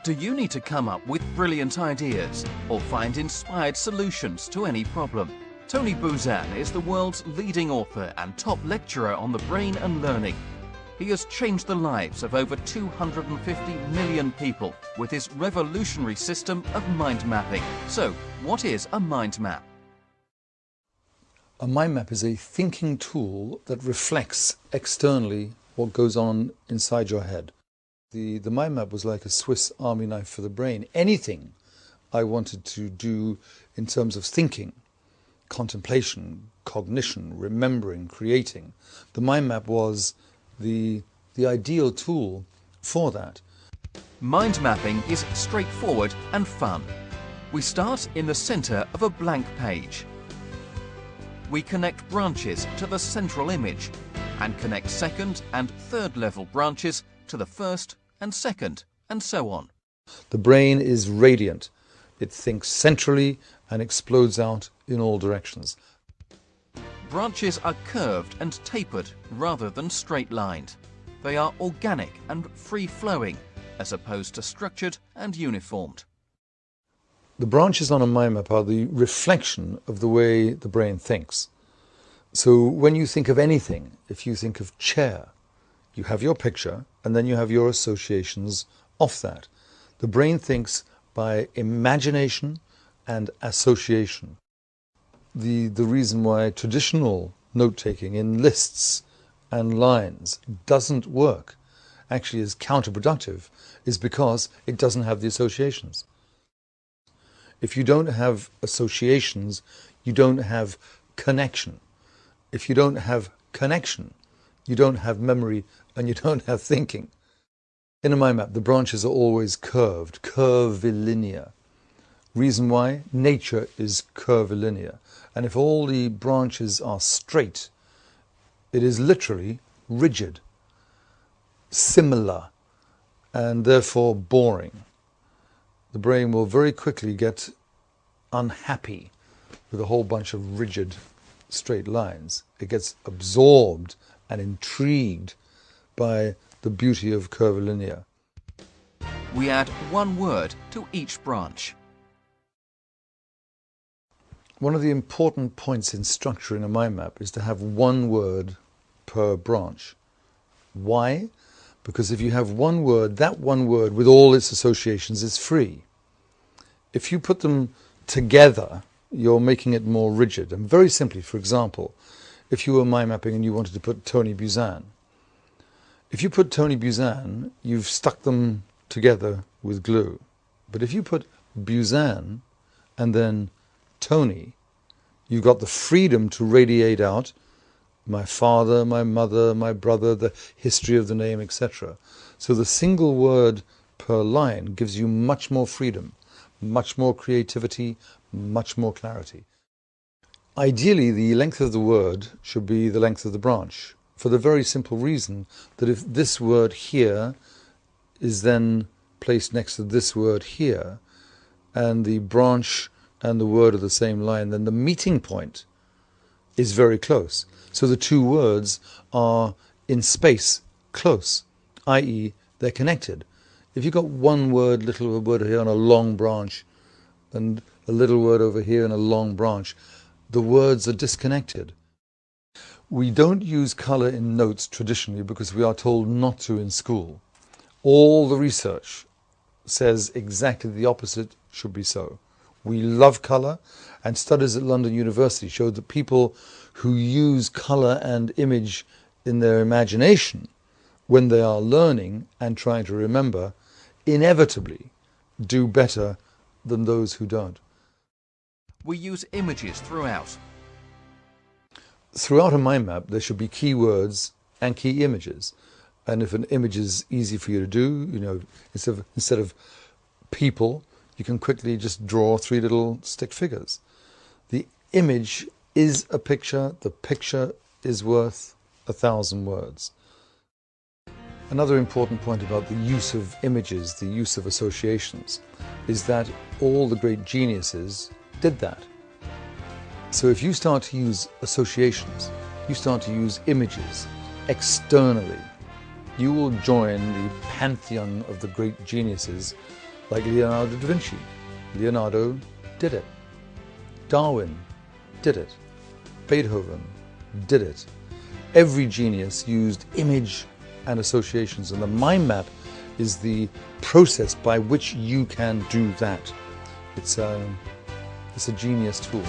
Do you need to come up with brilliant ideas or find inspired solutions to any problem? Tony Buzan is the world's leading author and top lecturer on the brain and learning. He has changed the lives of over 250 million people with his revolutionary system of mind mapping. So, what is a mind map? A mind map is a thinking tool that reflects externally what goes on inside your head. The mind map was like a Swiss army knife for the brain. Anything I wanted to do in terms of thinking, contemplation, cognition, remembering, creating, the mind map was the ideal tool for that. Mind mapping is straightforward and fun. We start in the center of a blank page. We connect branches to the central image and connect second and third level branches to the first and second, and so on. The brain is radiant. It thinks centrally and explodes out in all directions. Branches are curved and tapered rather than straight-lined. They are organic and free-flowing, as opposed to structured and uniformed. The branches on a mind map are the reflection of the way the brain thinks. So when you think of anything, if you think of chair, you have your picture and then you have your associations off that. The brain thinks by imagination and association. The reason why traditional note-taking in lists and lines doesn't work, actually is counterproductive, is because it doesn't have the associations. If you don't have associations, you don't have connection. If you don't have connection, you don't have memory and you don't have thinking. In a mind map, the branches are always curved, curvilinear. Reason why? Nature is curvilinear. And if all the branches are straight, it is literally rigid, similar, and therefore boring. The brain will very quickly get unhappy with a whole bunch of rigid, straight lines. It gets absorbed and intrigued by the beauty of curvilinear. We add one word to each branch. One of the important points in structuring a mind map is to have one word per branch. Why? Because if you have one word, that one word with all its associations is free. If you put them together, you're making it more rigid. And very simply, for example, if you were mind mapping and you wanted to put Tony Buzan, if you put Tony Buzan, you've stuck them together with glue. But if you put Buzan and then Tony, you've got the freedom to radiate out my father, my mother, my brother, the history of the name, etc. So the single word per line gives you much more freedom, much more creativity, much more clarity. Ideally, the length of the word should be the length of the branch, for the very simple reason that if this word here is then placed next to this word here, and the branch and the word are the same line, then the meeting point is very close. So the two words are in space close, i.e. they're connected. If you've got one word, little word here on a long branch, and a little word over here and a long branch, the words are disconnected. We don't use colour in notes traditionally because we are told not to in school. All the research says exactly the opposite should be so. We love colour, and studies at London University showed that people who use colour and image in their imagination when they are learning and trying to remember inevitably do better than those who don't. We use images throughout. Throughout a mind map, there should be key words and key images. And if an image is easy for you to do, you know, instead of people, you can quickly just draw 3 little stick figures. The image is a picture. The picture is worth 1,000 words. Another important point about the use of images, the use of associations, is that all the great geniuses did that. So if you start to use associations, you start to use images externally, you will join the pantheon of the great geniuses Like Leonardo da Vinci. Leonardo did it. Darwin did it. Beethoven did it. Every genius used image and associations, and the mind map is the process by which you can do that. It's a genius tool.